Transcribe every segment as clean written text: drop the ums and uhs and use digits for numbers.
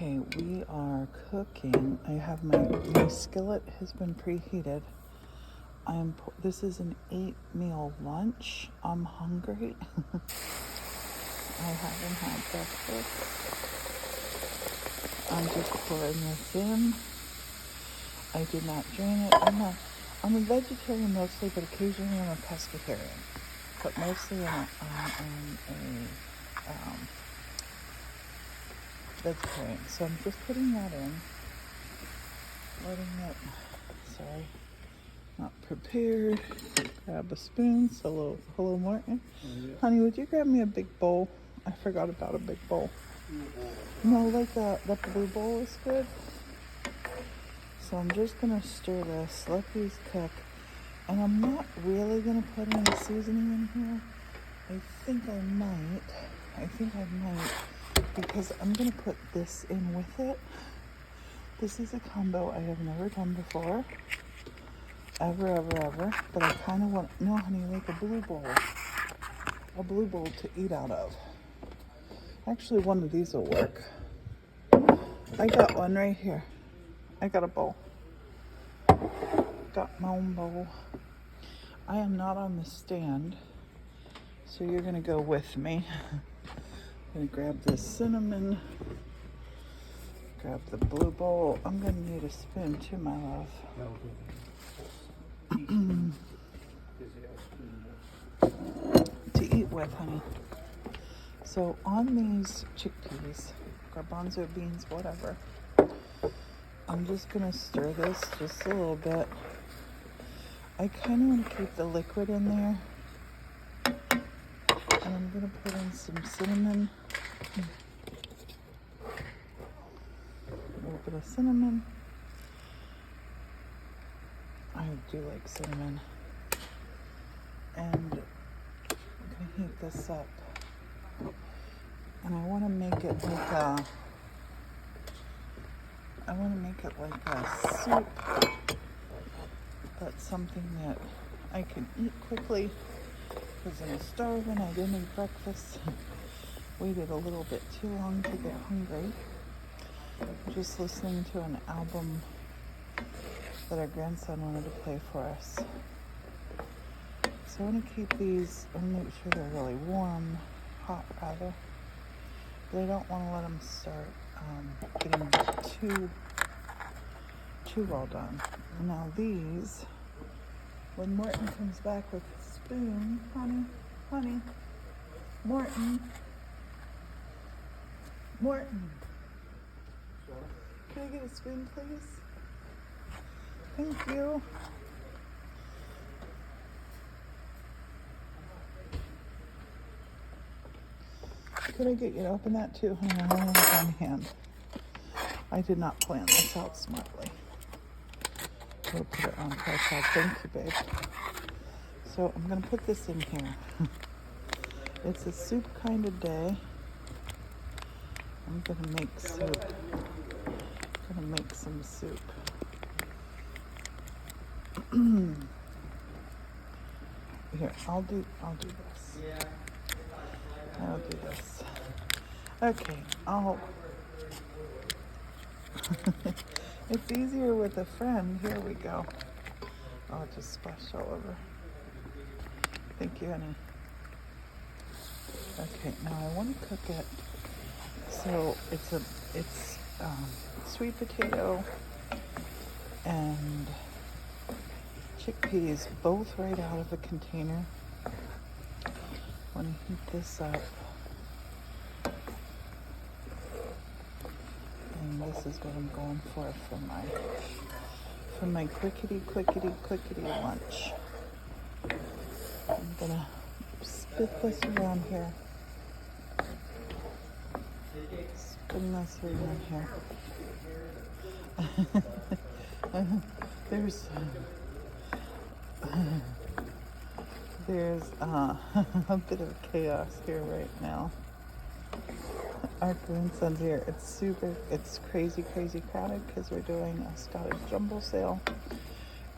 Okay, we are cooking. I have my skillet has been preheated. This is an 8-meal lunch. I'm hungry. I haven't had breakfast. I'm just pouring this in. I did not drain it. I'm a vegetarian mostly, but occasionally I'm a pescatarian. But mostly I'm a vegetarian. So I'm just putting that in. Letting it, sorry, not prepared. Grab a spoon. So hello Martin. Yeah. Honey, would you grab me a big bowl? I forgot about a big bowl. No, like that blue bowl is good. So I'm just gonna stir this, let these cook. And I'm not really gonna put any seasoning in here. I think I might, because I'm gonna put this in with it. This is a combo I have never done before. Ever. But I kind of want, no honey, like a blue bowl. A blue bowl to eat out of. Actually, one of these will work. I got one right here. I got a bowl. Got my own bowl. I am not on the stand, so you're gonna go with me. I'm gonna grab this cinnamon. Grab the blue bowl. I'm gonna need a spoon too, my love. To eat with, honey. So on these chickpeas, garbanzo beans, whatever, I'm just gonna stir this just a little bit. I kind of want to keep the liquid in there. And I'm gonna put in some cinnamon. A little bit of cinnamon. I do like cinnamon. And I'm gonna heat this up. And I want to make it like a soup. That's something that I can eat quickly because I'm starving. I didn't eat breakfast. Waited a little bit too long to get hungry. Just listening to an album that our grandson wanted to play for us. So I want to keep these and make sure they're really warm, hot rather. But I don't want to let them start getting too well done. Now these, when Morton comes back with a spoon, honey, Morton, can I get a spoon, please? Thank you. Could I get you to open that too, honey? I only have one hand. I did not plan this out smartly. We'll put it on tripod. Thank you, babe. So I'm gonna put this in here. It's a soup kind of day. I'm gonna make soup. I'm gonna make some soup. Here, I'll do this. I'll do this. Okay, it's easier with a friend. Here we go. I'll just splash all over. Thank you, honey. Okay, now I want to cook it. So it's sweet potato and chickpeas, both right out of a container. Want to heat this up. And this is what I'm going for my quickity lunch. I'm gonna spit this around here. Spin this around here. There's a bit of chaos here right now. Our grandson's here. It's crazy crowded because we're doing a Scottish jumble sale.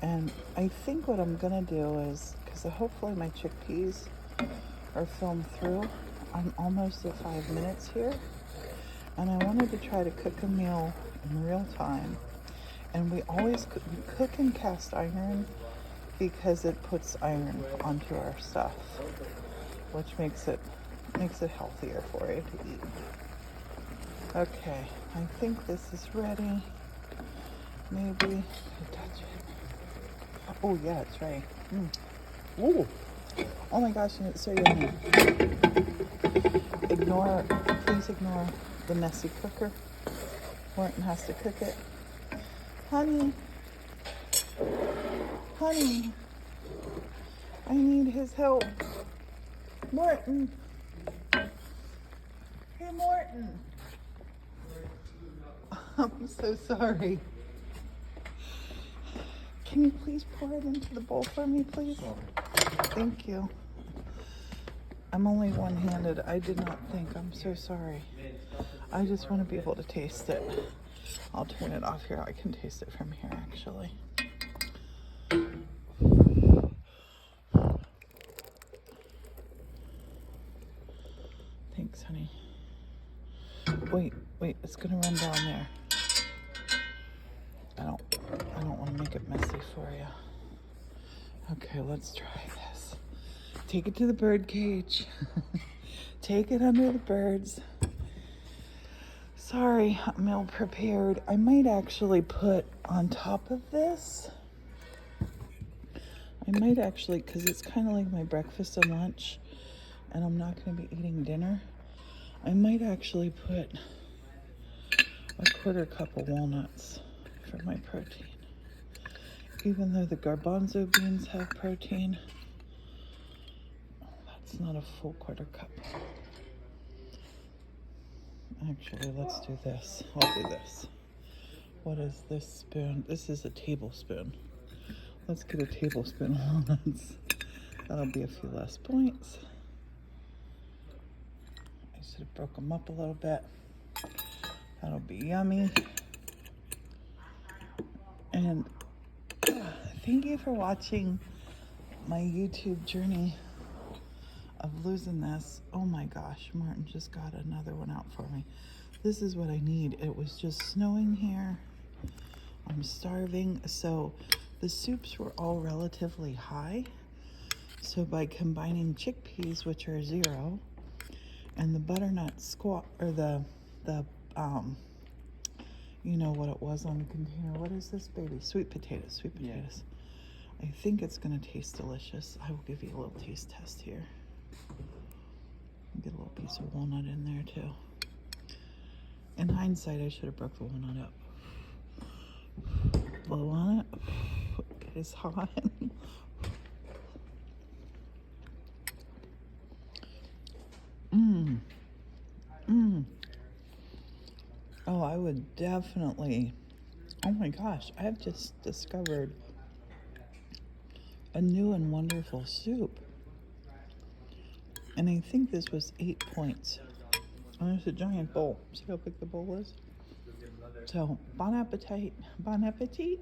And I think what I'm gonna do is, because hopefully my chickpeas are filmed through, I'm almost at 5 minutes here. and I wanted to try to cook a meal in real time. And we always cook in cast iron because it puts iron onto our stuff, which makes it healthier for you to eat. Okay, I think this is ready. Maybe touch it. Oh yeah, it's ready. Ooh. Oh my gosh, and it's so yummy. Please ignore the messy cooker. Morton has to cook it. Honey, I need his help. Morton. Hey, Morton. I'm so sorry. Can you please pour it into the bowl for me, please? Thank you. I'm only one-handed. I did not think. I'm so sorry. I just want to be able to taste it. I'll turn it off here. I can taste it from here, actually. Thanks, honey. Wait, it's gonna run down there. I don't want to make it messy for you. Okay, let's try this. Take it to the bird cage. Take it under the birds. Sorry, meal prepared. I might actually put on top of this. Because it's kind of like my breakfast and lunch, and I'm not going to be eating dinner. I might actually put a quarter cup of walnuts for my protein. Even though the garbanzo beans have protein, that's not a full quarter cup. Actually, let's do this. I'll do this. What is this spoon? This is a tablespoon. Let's get a tablespoon of walnuts. That'll be a few less points. I should have broke them up a little bit. That'll be yummy. And thank you for watching my YouTube journey of losing this. Oh my gosh, Martin just got another one out for me. This is what I need. It was just snowing here. I'm starving. So the soups were all relatively high. So by combining chickpeas, which are 0, and the butternut squash, or the you know what it was on the container. What is this, baby? Sweet potatoes. I think it's gonna taste delicious. I will give you a little taste test here. Get a little piece of walnut in there too. In hindsight, I should have broke the walnut up. Blow on it. It is hot. Oh, I would definitely. Oh my gosh, I have just discovered a new and wonderful soup. And I think this was 8 points. And it's a giant bowl. See how big the bowl is? So, bon appetit. Bon appetit.